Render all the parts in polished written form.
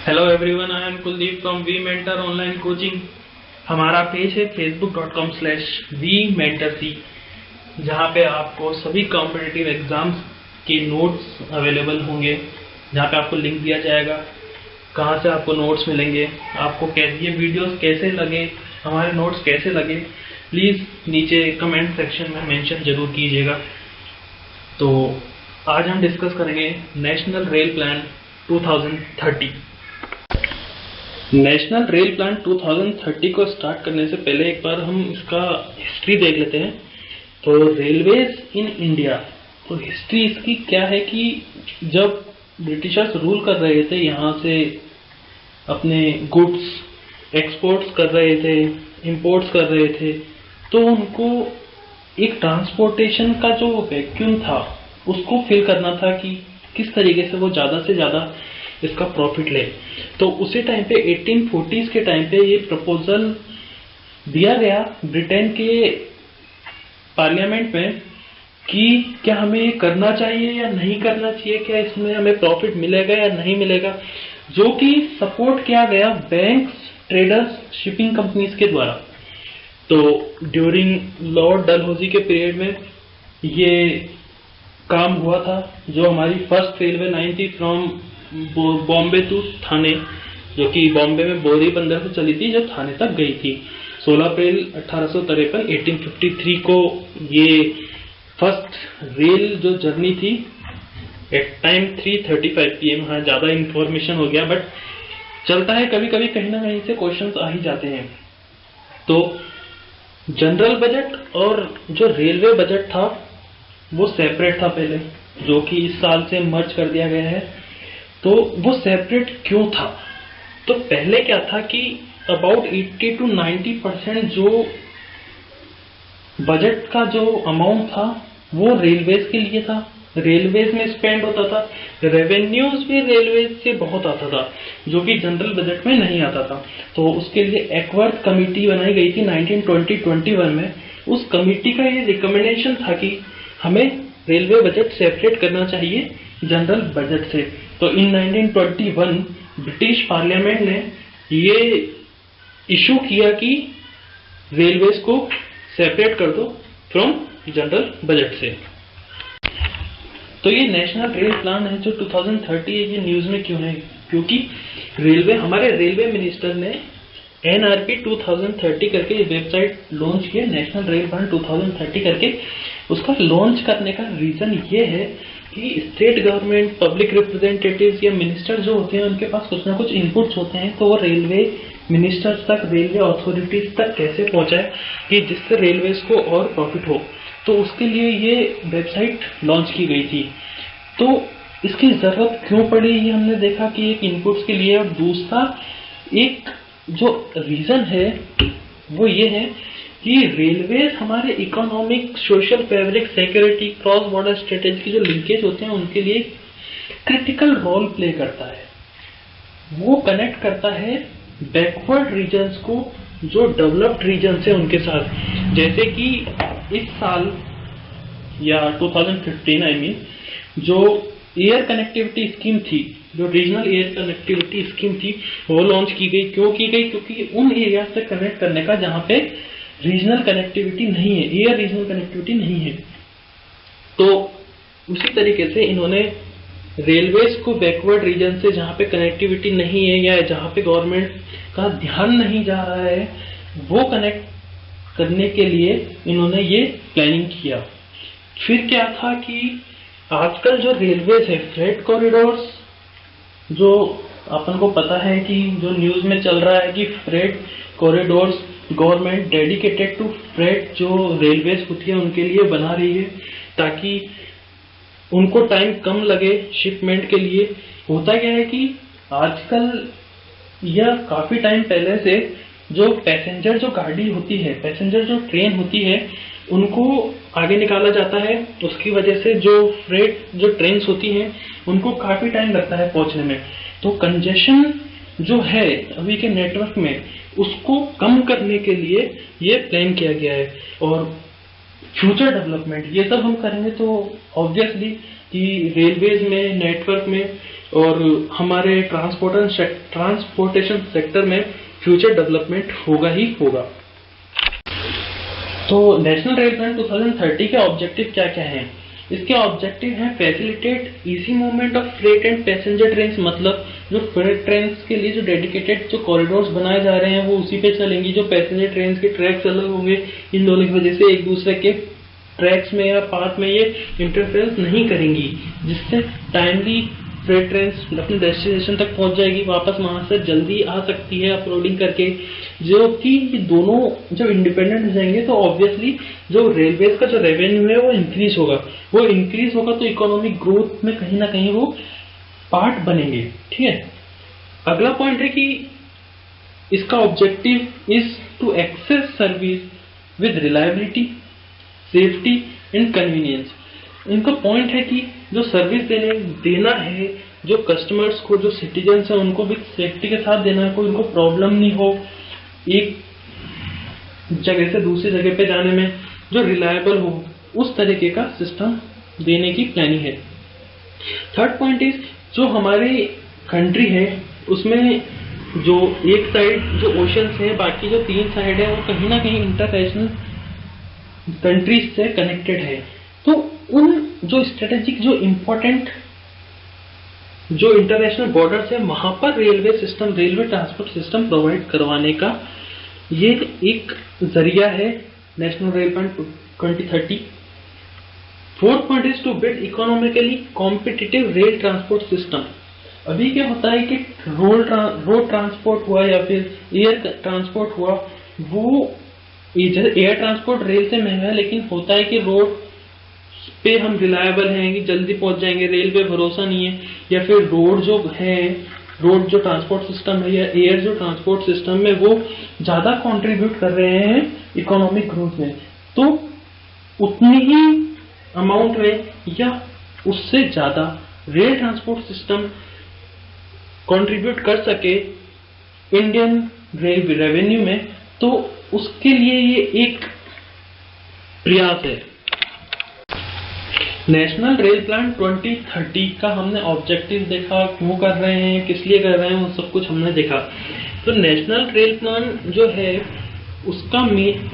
Hello everyone, I am Kuldeep from V mentor online coaching. हमारा page है facebook.com/vmentorc, जहाँ पे आपको सभी कॉम्पिटिटिव एग्जाम्स के नोट्स अवेलेबल होंगे। जहाँ पे आपको लिंक दिया जाएगा कहाँ से आपको नोट्स मिलेंगे, आपको ये वीडियोस कैसे लगे, हमारे नोट्स कैसे लगे, प्लीज़ नीचे कमेंट सेक्शन में मेंशन जरूर कीजिएगा। तो आज हम डिस्कस करेंगे national rail plan 2030। National rail plan 2030 को स्टार्ट करने से पहले एक बार हम इसका हिस्ट्री देख लेते हैं। तो रेलवेज इन इंडिया, तो हिस्ट्री इसकी क्या है कि जब ब्रिटिशर्स रूल कर रहे थे, यहाँ से अपने गुड्स एक्सपोर्ट्स कर रहे थे, इंपोर्ट्स कर रहे थे, तो उनको एक ट्रांसपोर्टेशन का जो वैक्यूम था उसको फिल करना था कि किस तरीके से वो ज़्यादा से ज़्यादा इसका प्रॉफिट ले। तो उसी टाइम पे 1840s के टाइम पे ये प्रपोजल दिया गया ब्रिटेन के पार्लियामेंट में कि क्या हमें ये करना चाहिए या नहीं करना चाहिए, क्या इसमें हमें प्रॉफिट मिलेगा या नहीं मिलेगा, जो कि सपोर्ट किया गया बैंक्स, ट्रेडर्स, शिपिंग कंपनीज के द्वारा। तो ड्यूरिंग लॉर्ड डलहौजी के पीरियड में ये काम हुआ था। जो हमारी फर्स्ट रेलवे लाइन थी फ्रॉम बॉम्बे टू थाने, जो कि बॉम्बे में बोरी बंदर से चली थी, जो थाने तक गई थी। 16 अप्रैल 1853 को ये फर्स्ट रेल जो जर्नी थी, एट टाइम 3:35 PM। हाँ, ज़्यादा इंफॉर्मेशन हो गया, बट चलता है, कभी कभी कहीं ना कहीं से क्वेश्चंस आ ही जाते हैं। तो जनरल बजट और जो रेलवे बजट था वो सेपरेट था पहले, जो कि इस साल से मर्ज कर दिया गया है। तो वो सेपरेट क्यों था? तो पहले क्या था कि अबाउट 80 to 90% जो बजट का जो अमाउंट था वो रेलवेज के लिए था, रेलवेज में स्पेंड होता था। रेवेन्यूज भी रेलवेज से बहुत आता था, जो कि जनरल बजट में नहीं आता था। तो उसके लिए एक्वर्थ कमेटी बनाई गई थी 1920-21 में। उस कमेटी का ये रिकमेंडेशन था कि हमें रेलवे बजट सेपरेट करना चाहिए जनरल बजट से। तो इन 1921 ब्रिटिश पार्लियामेंट ने ये इशू किया कि रेलवेज को सेपरेट कर दो फ्रॉम जनरल बजट से। तो ये नेशनल रेल प्लान है जो 2030 है, ये न्यूज में क्यों है? क्योंकि हमारे रेलवे मिनिस्टर ने NRP 2030 करके वेबसाइट लॉन्च किया, नेशनल रेल प्लान 2030 करके। उसका लॉन्च करने का रीजन ये है कि स्टेट गवर्नमेंट, पब्लिक रिप्रेजेंटेटिव्स या मिनिस्टर जो होते हैं, उनके पास कुछ ना कुछ इनपुट्स होते हैं, तो वो रेलवे मिनिस्टर्स तक, रेलवे अथॉरिटीज तक कैसे पहुंचाए कि जिससे रेलवेज को और प्रॉफिट हो। तो उसके लिए ये वेबसाइट लॉन्च की गई थी। तो इसकी जरूरत क्यों पड़ी, ये हमने देखा कि एक इनपुट्स के लिए। और दूसरा एक जो रीजन है वो ये है कि रेलवेज हमारे economic, social fabric, security, cross border strategy की जो लिंकेज होते हैं उनके लिए क्रिटिकल रोल प्ले करता है। वो कनेक्ट करता है बैकवर्ड रीजन्स को जो डेवलप्ड रीजन्स है उनके साथ। जैसे कि इस साल या 2015 जो एयर कनेक्टिविटी स्कीम थी, जो रीजनल एयर कनेक्टिविटी स्कीम थी, वो लॉन्च की गई। क्यों की गई? क्योंकि उन एरिया से कनेक्ट करने का जहां पे रीजनल कनेक्टिविटी नहीं है, एयर रीजनल कनेक्टिविटी नहीं है। तो उसी तरीके से इन्होंने रेलवेज को बैकवर्ड रीजन से, जहां पे कनेक्टिविटी नहीं है या जहां पे गवर्नमेंट का ध्यान नहीं जा रहा है, वो कनेक्ट करने के लिए इन्होंने ये प्लानिंग किया। फिर क्या था कि आजकल जो रेलवेज है, फ्रेट कॉरिडोर्स, जो अपन को पता है कि जो न्यूज में चल रहा है कि freight corridors government dedicated to freight जो रेलवेज होती है उनके लिए बना रही है, ताकि उनको टाइम कम लगे शिपमेंट के लिए। होता क्या है कि आजकल या काफी टाइम पहले से जो पैसेंजर जो गाड़ी होती है, पैसेंजर जो ट्रेन होती है, उनको आगे निकाला जाता है। उसकी वजह से जो फ्रेट जो ट्रेन्स होती हैं उनको काफी टाइम लगता है पहुंचने में। तो कंजेशन जो है अभी के नेटवर्क में, उसको कम करने के लिए ये प्लान किया गया है। और फ्यूचर डेवलपमेंट, ये सब हम करेंगे तो ऑब्वियसली कि रेलवेज में, नेटवर्क में और हमारे ट्रांसपोर्टेशन सेक्टर में फ्यूचर डेवलपमेंट होगा ही होगा। तो नेशनल रेल प्लान 2030 के ऑब्जेक्टिव क्या क्या हैं? इसके ऑब्जेक्टिव हैं facilitate easy movement of freight and passenger train, मतलब जो फ्रेट ट्रेन के लिए जो डेडिकेटेड जो कॉरिडोर्स बनाए जा रहे हैं वो उसी पे चलेंगी। जो पैसेंजर ट्रेन के ट्रैक्स अलग होंगे, इन दोनों की वजह से एक दूसरे के ट्रैक्स में या पाथ में ये इंटरफेरेंस नहीं करेंगी, जिससे टाइमली फ्रेट ट्रेन अपने डेस्टिनेशन तक पहुंच जाएगी, वापस वहां से जल्दी आ सकती है अपलोडिंग करके। जो कि दोनों जब इंडिपेंडेंट हो जाएंगे तो ऑब्वियसली जो रेलवेज का जो रेवेन्यू है वो इंक्रीज होगा। वो इंक्रीज होगा तो इकोनॉमिक ग्रोथ में कहीं ना कहीं वो पार्ट बनेंगे। ठीक है, अगला पॉइंट है कि इसका objective is to access service with reliability, safety and convenience. इनका पॉइंट है कि जो सर्विस देना है जो कस्टमर्स को, जो सिटीजन्स है उनको भी सेफ्टी के साथ देना है, कोई उनको प्रॉब्लम नहीं हो एक जगह से दूसरी जगह पे जाने में, जो रिलायबल हो, उस तरीके का सिस्टम देने की प्लानिंग है। थर्ड पॉइंट इज जो हमारी कंट्री है उसमें जो एक साइड जो ओशंस है, बाकी जो 3 साइड है वो कहीं ना कहीं इंटरनेशनल कंट्रीज से कनेक्टेड है। तो उन जो स्ट्रेटेजिक जो इम्पोर्टेंट जो इंटरनेशनल बॉर्डर्स है वहां पर railway system, railway transport system provide करवाने का ये एक जरिया है national rail plan 2030। Fourth point is to build economically competitive rail transport system. अभी क्या होता है कि रोड ट्रांसपोर्ट हुआ या फिर एयर ट्रांसपोर्ट हुआ, वो एयर ट्रांसपोर्ट रेल से महंगा है, लेकिन होता है कि रोड पे हम रिलायबल हैं कि जल्दी पहुंच जाएंगे, रेल पे भरोसा नहीं है, या फिर रोड जो ट्रांसपोर्ट सिस्टम है या एयर जो ट्रांसपोर्ट सिस्टम में वो ज्यादा कंट्रीब्यूट कर रहे हैं इकोनॉमिक ग्रोथ में, तो उतनी ही अमाउंट में या उससे ज्यादा रेल ट्रांसपोर्ट सिस्टम कंट्रीब्यूट कर सके इंडियन रेवेन्यू में, तो उसके लिए ये एक प्रयास है। नेशनल रेल प्लान 2030 का हमने ऑब्जेक्टिव देखा, क्यों कर रहे हैं, किस लिए कर रहे हैं, वो सब कुछ हमने देखा। तो नेशनल रेल प्लान जो है उसका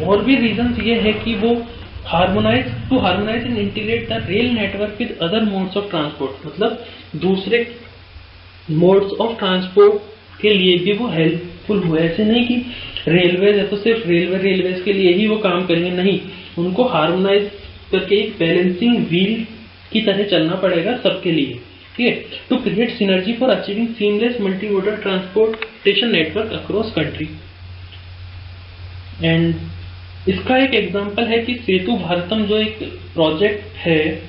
और भी रीजन ये है कि वो harmonise and integrate the rail network with other modes of transport, मतलब दूसरे मोड्स ऑफ ट्रांसपोर्ट के लिए भी वो हेल्पफुल हुए। ऐसे नहीं कि रेलवेज है तो सिर्फ रेलवेज के लिए ही वो काम करेंगे, नहीं, उनको हार्मोनाइज करके एक बैलेंसिंग व्हील की तरह चलना पड़ेगा सबके लिए। ठीक है, to create synergy for achieving seamless multimodal transportation network across country. And इसका एक एग्जांपल है कि सेतु भारतम जो एक प्रोजेक्ट है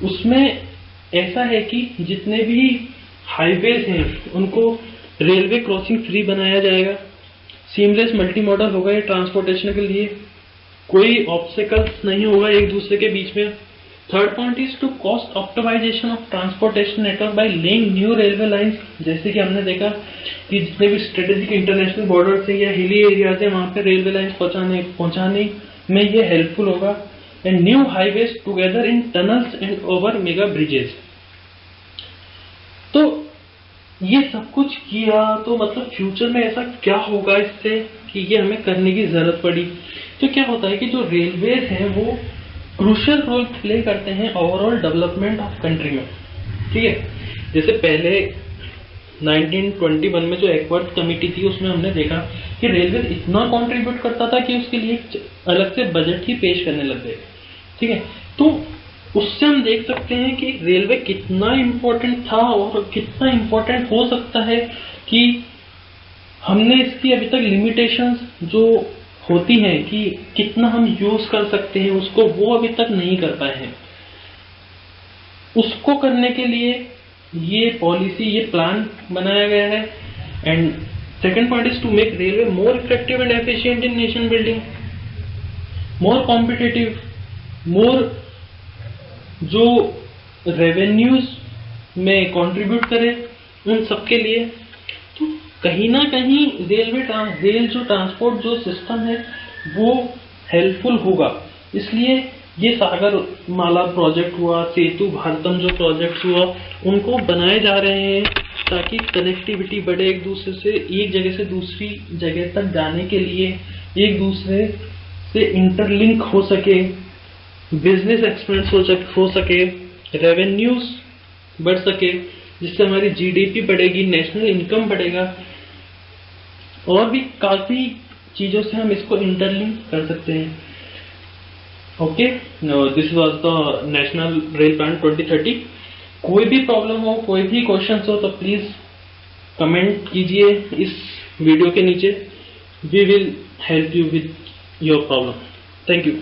उसमें ऐसा है कि जितने भी हाईवेज हैं उनको रेलवे क्रॉसिंग फ्री बनाया जाएगा, सीमलेस मल्टी मॉडल होगा ये ट्रांसपोर्टेशन के लिए, कोई ऑब्स्टिकल्स नहीं होगा एक दूसरे के बीच में। Third point is to cost optimization of transportation network by laying new railway lines. जैसे कि हमने देखा कि जितने भी स्ट्रेटेजिक इंटरनेशनल बॉर्डर से या हिली एरियाज है वहां पे रेलवे लाइंस पहुंचाने में ये हेल्पफुल होगा। And new highways together in tunnels and over mega bridges. तो ये सब कुछ किया तो मतलब फ्यूचर में ऐसा क्या होगा इससे कि ये हमें करने की जरूरत पड़ी। तो क्या होता है कि जो रेलवेज हैं वो क्रूशियल रोल प्ले करते हैं ओवरऑल डेवलपमेंट ऑफ कंट्री में। ठीक है, जैसे पहले 1921 में जो एक्वर्थ कमेटी थी उसमें हमने देखा कि रेलवे इतना कंट्रीब्यूट करता था कि उसके लिए अलग से बजट ही पेश करने लग गए। ठीक है, तो उससे हम देख सकते हैं कि रेलवे कितना इम्पोर्टेंट था और कितना इम्पोर्टेंट हो सकता है कि हमने इसकी अभी तक लिमिटेशंस जो होती हैं कि कितना हम यूज कर सकते हैं उसको, वो अभी तक नहीं कर पाए हैं। उसको करने के लिए ये पॉलिसी, ये प्लान बनाया गया है। And second point is to make railway more effective and efficient in nation building, more competitive, more जो रेवेन्यूज में कंट्रीब्यूट करे उन सबके लिए। तो कहीं ना कहीं रेल जो ट्रांसपोर्ट जो सिस्टम है वो हेल्पफुल होगा। इसलिए ये सागर माला प्रोजेक्ट हुआ, सेतु भारतम जो प्रोजेक्ट हुआ, उनको बनाए जा रहे हैं ताकि कनेक्टिविटी बढ़े, एक दूसरे से, एक जगह से दूसरी जगह तक जाने के लिए एक दूसरे से इंटरलिंक हो सके, बिजनेस एक्सपेंस हो सके, रेवेन्यूज बढ़ सके, जिससे हमारी जीडीपी बढ़ेगी, नेशनल इनकम बढ़ेगा, और भी काफी चीजों से हम इसको इंटरलिंक कर सकते हैं। Okay, this was the national rail plan 2030। कोई भी प्रॉब्लम हो, कोई भी क्वेश्चन हो तो प्लीज कमेंट कीजिए इस वीडियो के नीचे। We will help you with your problem. Thank you.